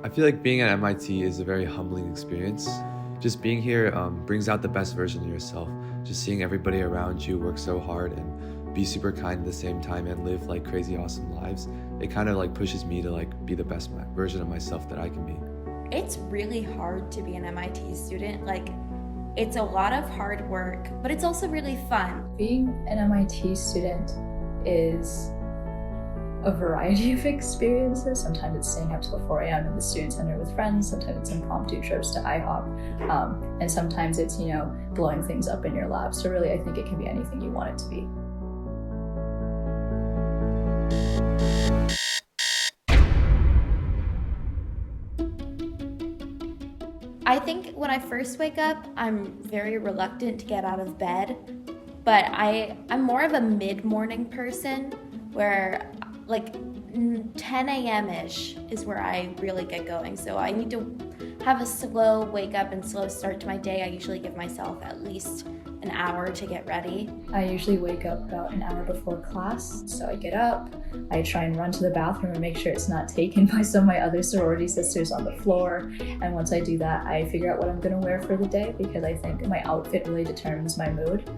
I feel like being at MIT is a very humbling experience. Just being here brings out the best version of yourself. Just seeing everybody around you work so hard and be super kind at the same time and live like crazy awesome lives. It kind of like pushes me to like be the best version of myself that I can be. It's really hard to be an MIT student. It's a lot of hard work, but it's also really fun. Being an MIT student is a variety of experiences. Sometimes it's staying up till 4 a.m. in the student center with friends. Sometimes it's impromptu trips to IHOP. And sometimes it's, blowing things up in your lab. So really, I think it can be anything you want it to be. I think when I first wake up, I'm very reluctant to get out of bed, but I'm more of a mid-morning person where 10 a.m.-ish is where I really get going. So I need to have a slow wake up and slow start to my day. I usually give myself at least an hour to get ready. I usually wake up about an hour before class. So I get up, I try and run to the bathroom and make sure it's not taken by some of my other sorority sisters on the floor. And once I do that, I figure out what I'm gonna wear for the day because I think my outfit really determines my mood.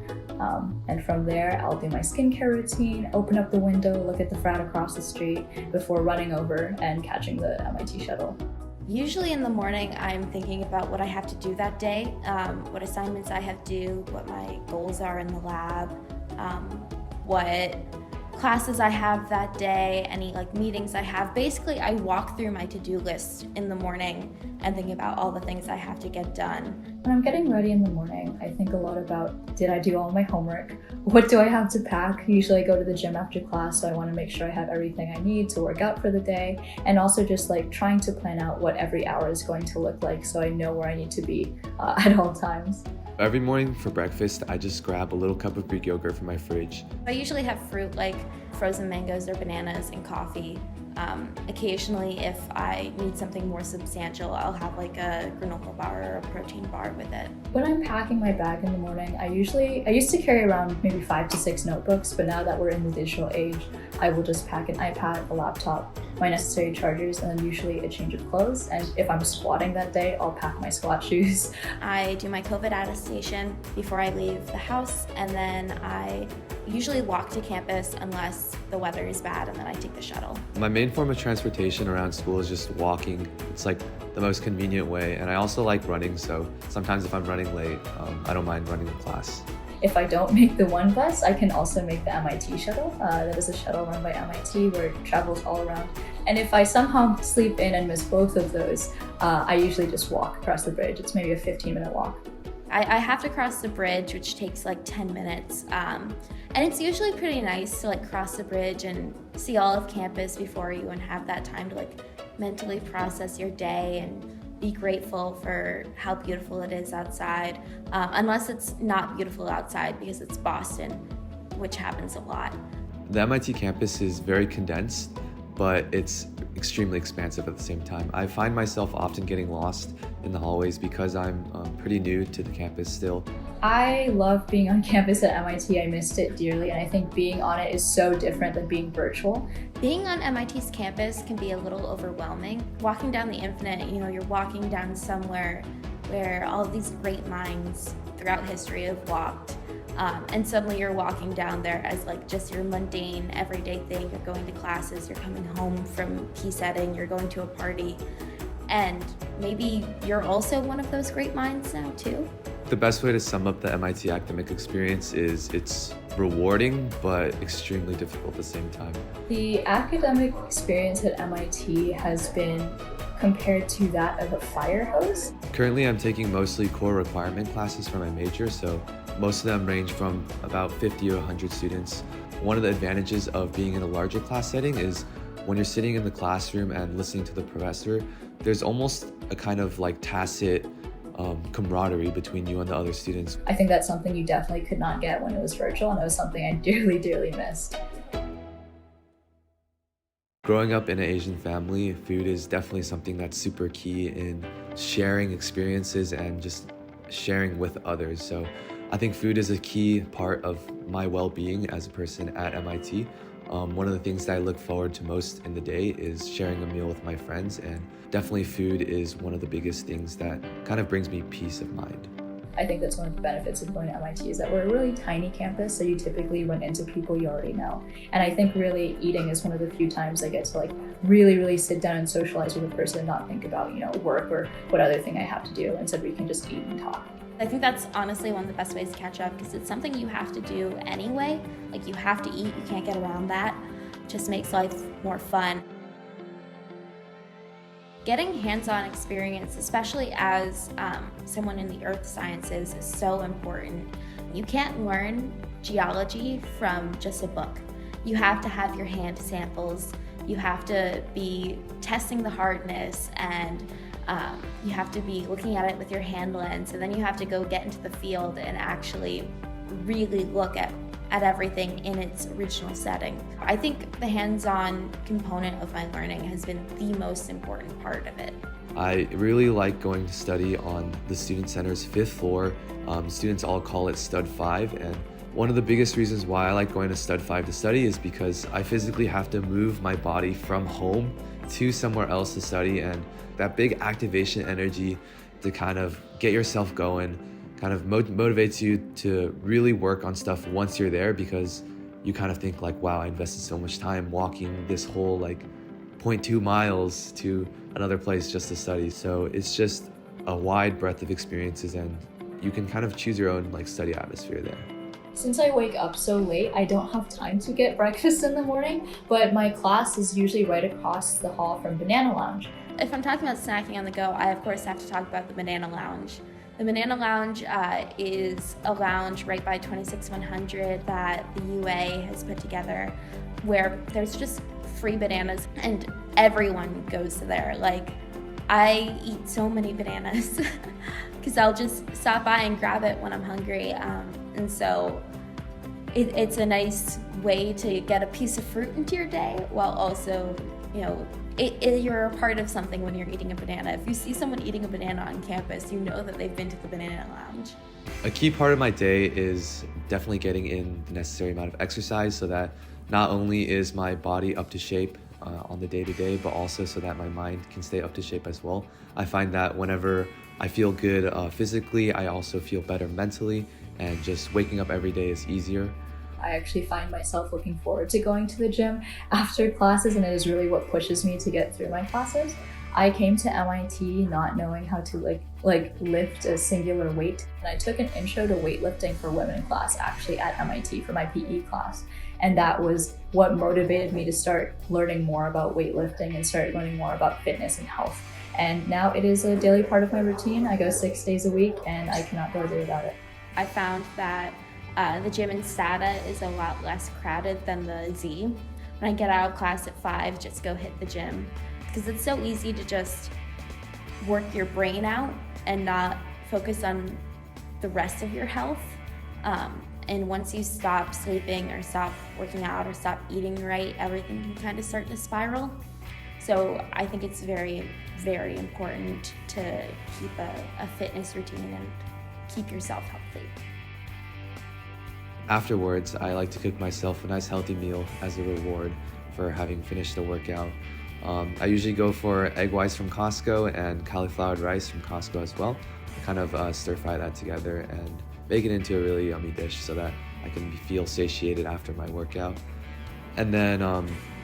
And from there, I'll do my skincare routine, open up the window, look at the frat across the street before running over and catching the MIT shuttle. Usually in the morning, I'm thinking about what I have to do that day, what assignments I have due, what my goals are in the lab, what classes I have that day, any meetings I have. Basically, I walk through my to-do list in the morning and think about all the things I have to get done. When I'm getting ready in the morning, I think a lot about, did I do all my homework? What do I have to pack? Usually I go to the gym after class, so I want to make sure I have everything I need to work out for the day. And also just trying to plan out what every hour is going to look like so I know where I need to be at all times. Every morning for breakfast, I just grab a little cup of Greek yogurt from my fridge. I usually have fruit like frozen mangoes or bananas and coffee. Occasionally, if I need something more substantial, I'll have a granola bar or a protein bar with it. When I'm packing my bag in the morning, I used to carry around maybe 5 to 6 notebooks, but now that we're in the digital age, I will just pack an iPad, a laptop, my necessary chargers, and then usually a change of clothes. And if I'm squatting that day, I'll pack my squat shoes. I do my COVID attestation before I leave the house, and then I usually walk to campus unless the weather is bad, and then I take the shuttle. My main form of transportation around school is just walking. It's the most convenient way, and I also like running, so sometimes if I'm running late, I don't mind running to class. If I don't make the one bus, I can also make the MIT shuttle. That is a shuttle run by MIT where it travels all around. And if I somehow sleep in and miss both of those, I usually just walk across the bridge. It's maybe a 15-minute walk. I have to cross the bridge, which takes 10 minutes. And it's usually pretty nice to cross the bridge and see all of campus before you and have that time to mentally process your day and be grateful for how beautiful it is outside, unless it's not beautiful outside because it's Boston, which happens a lot. The MIT campus is very condensed, but it's extremely expansive at the same time. I find myself often getting lost in the hallways because I'm pretty new to the campus still. I love being on campus at MIT. I missed it dearly, and I think being on it is so different than being virtual. Being on MIT's campus can be a little overwhelming. Walking down the Infinite, you're walking down somewhere where all of these great minds throughout history have walked. And suddenly you're walking down there as just your mundane, everyday thing. You're going to classes, you're coming home from key setting, you're going to a party. And maybe you're also one of those great minds now too. The best way to sum up the MIT academic experience is it's rewarding, but extremely difficult at the same time. The academic experience at MIT has been compared to that of a fire hose. Currently, I'm taking mostly core requirement classes for my major, so most of them range from about 50 or 100 students. One of the advantages of being in a larger class setting is when you're sitting in the classroom and listening to the professor, there's almost a kind of tacit camaraderie between you and the other students. I think that's something you definitely could not get when it was virtual, and it was something I dearly, dearly missed. Growing up in an Asian family, food is definitely something that's super key in sharing experiences and just sharing with others. So I think food is a key part of my well-being as a person at MIT. One of the things that I look forward to most in the day is sharing a meal with my friends, and definitely food is one of the biggest things that kind of brings me peace of mind. I think that's one of the benefits of going to MIT is that we're a really tiny campus, so you typically run into people you already know. And I think really eating is one of the few times I get to really sit down and socialize with a person and not think about, work or what other thing I have to do. Instead, we can just eat and talk. I think that's honestly one of the best ways to catch up because it's something you have to do anyway. Like you have to eat, you can't get around that. It just makes life more fun. Getting hands-on experience, especially as someone in the earth sciences, is so important. You can't learn geology from just a book. You have to have your hand samples. You have to be testing the hardness, and you have to be looking at it with your hand lens, and then you have to go get into the field and actually really look at everything in its original setting. I think the hands-on component of my learning has been the most important part of it. I really like going to study on the Student Center's 5th floor. Students all call it Stud 5, and one of the biggest reasons why I like going to Stud 5 to study is because I physically have to move my body from home to somewhere else to study, and that big activation energy to kind of get yourself going kind of motivates you to really work on stuff once you're there, because you kind of think like, wow, I invested so much time walking this whole 0.2 miles to another place just to study. So it's just a wide breadth of experiences, and you can kind of choose your own study atmosphere there. Since I wake up so late, I don't have time to get breakfast in the morning, but my class is usually right across the hall from Banana Lounge. If I'm talking about snacking on the go, I of course have to talk about the Banana Lounge. The Banana Lounge is a lounge right by 26100 that the UA has put together, where there's just free bananas and everyone goes to there. I eat so many bananas because I'll just stop by and grab it when I'm hungry. And so it's a nice way to get a piece of fruit into your day while also, you're a part of something when you're eating a banana. If you see someone eating a banana on campus, you know that they've been to the Banana Lounge. A key part of my day is definitely getting in the necessary amount of exercise so that not only is my body up to shape on the day-to-day, but also so that my mind can stay up to shape as well. I find that whenever I feel good physically, I also feel better mentally, and just waking up every day is easier. I actually find myself looking forward to going to the gym after classes, and it is really what pushes me to get through my classes. I came to MIT not knowing how to lift a singular weight, and I took an intro to weightlifting for women class actually at MIT for my PE class, and that was what motivated me to start learning more about weightlifting and start learning more about fitness and health. And now it is a daily part of my routine. I go 6 days a week, and I cannot go a day without it. I found that the gym in STATA is a lot less crowded than the Z. When I get out of class at 5, just go hit the gym, because it's so easy to just work your brain out and not focus on the rest of your health. And once you stop sleeping or stop working out or stop eating right, everything can kind of start to spiral. So I think it's very, very important to keep a fitness routine and keep yourself healthy. Afterwards, I like to cook myself a nice healthy meal as a reward for having finished the workout. I usually go for egg whites from Costco and cauliflower rice from Costco as well. I kind of stir fry that together and make it into a really yummy dish so that I can feel satiated after my workout. And then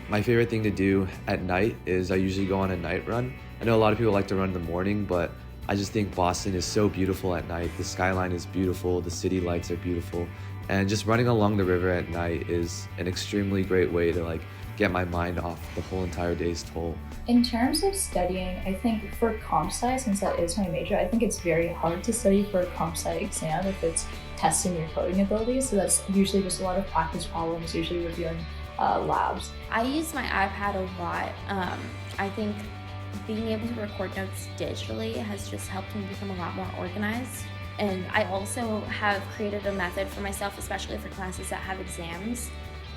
my favorite thing to do at night is I usually go on a night run. I know a lot of people like to run in the morning, but I just think Boston is so beautiful at night. The skyline is beautiful, the city lights are beautiful, and just running along the river at night is an extremely great way to get my mind off the whole entire day's toll. In terms of studying, I think for comp sci, since that is my major, I think it's very hard to study for a comp sci exam if it's testing your coding abilities. So that's usually just a lot of practice problems, usually reviewing labs. I use my iPad a lot. I think being able to record notes digitally has just helped me become a lot more organized. And I also have created a method for myself, especially for classes that have exams,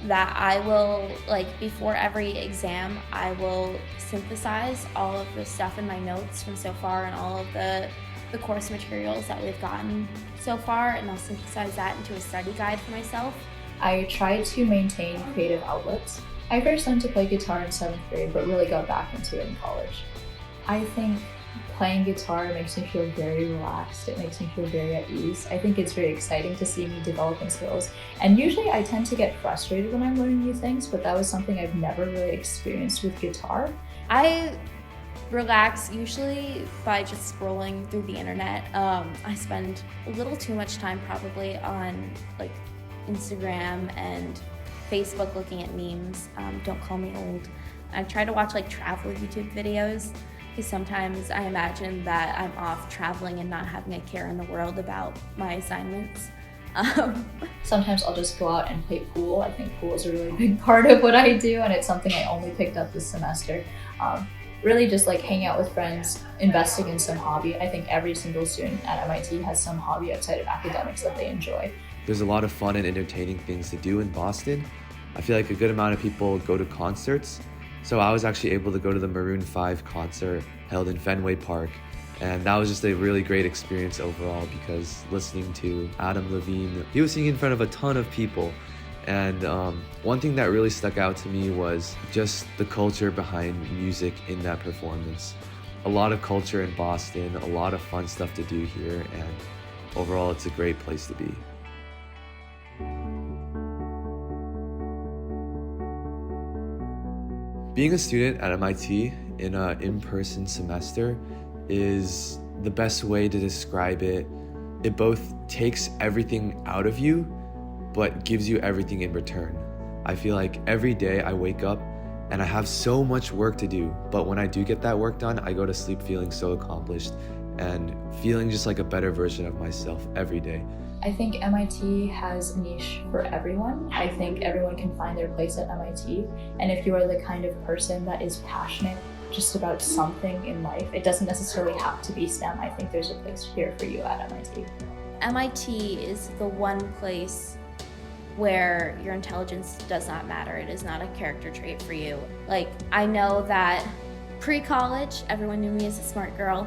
that I will, before every exam, I will synthesize all of the stuff in my notes from so far and all of the course materials that we've gotten so far, and I'll synthesize that into a study guide for myself. I tried to maintain creative outlets. I first learned to play guitar in 7th grade, but really got back into it in college. I think playing guitar makes me feel very relaxed. It makes me feel very at ease. I think it's very exciting to see me developing skills. And usually I tend to get frustrated when I'm learning new things, but that was something I've never really experienced with guitar. I relax usually by just scrolling through the internet. I spend a little too much time probably on like Instagram and Facebook looking at memes. Don't call me old. I try to watch like travel YouTube videos because sometimes I imagine that I'm off traveling and not having a care in the world about my assignments. Sometimes I'll just go out and play pool. I think pool is a really big part of what I do, and it's something I only picked up this semester. Really just like hanging out with friends, investing in some hobby. I think every single student at MIT has some hobby outside of academics that they enjoy. There's a lot of fun and entertaining things to do in Boston. I feel like a good amount of people go to concerts. So I was actually able to go to the Maroon 5 concert held in Fenway Park. And that was just a really great experience overall because listening to Adam Levine, he was singing in front of a ton of people. And one thing that really stuck out to me was just the culture behind music in that performance. A lot of culture in Boston, a lot of fun stuff to do here, and overall it's a great place to be. Being a student at MIT in an in-person semester is the best way to describe it. It both takes everything out of you, but gives you everything in return. I feel like every day I wake up and I have so much work to do, but when I do get that work done, I go to sleep feeling so accomplished and feeling just like a better version of myself every day. I think MIT has a niche for everyone. I think everyone can find their place at MIT. And if you are the kind of person that is passionate just about something in life, it doesn't necessarily have to be STEM. I think there's a place here for you at MIT. MIT is the one place where your intelligence does not matter. It is not a character trait for you. Like, I know that pre-college, everyone knew me as a smart girl.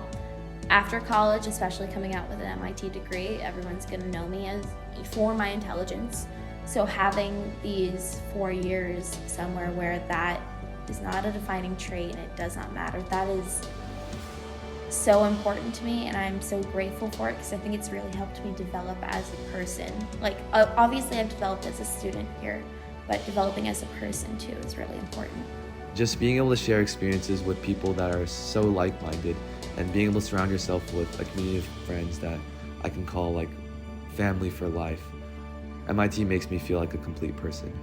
After college, especially coming out with an MIT degree, everyone's gonna know me as for my intelligence. So having these 4 years somewhere where that is not a defining trait and it does not matter, that is so important to me, and I'm so grateful for it because I think it's really helped me develop as a person. Like, obviously I've developed as a student here, but developing as a person too is really important. Just being able to share experiences with people that are so like-minded and being able to surround yourself with a community of friends that I can call like family for life. MIT makes me feel like a complete person.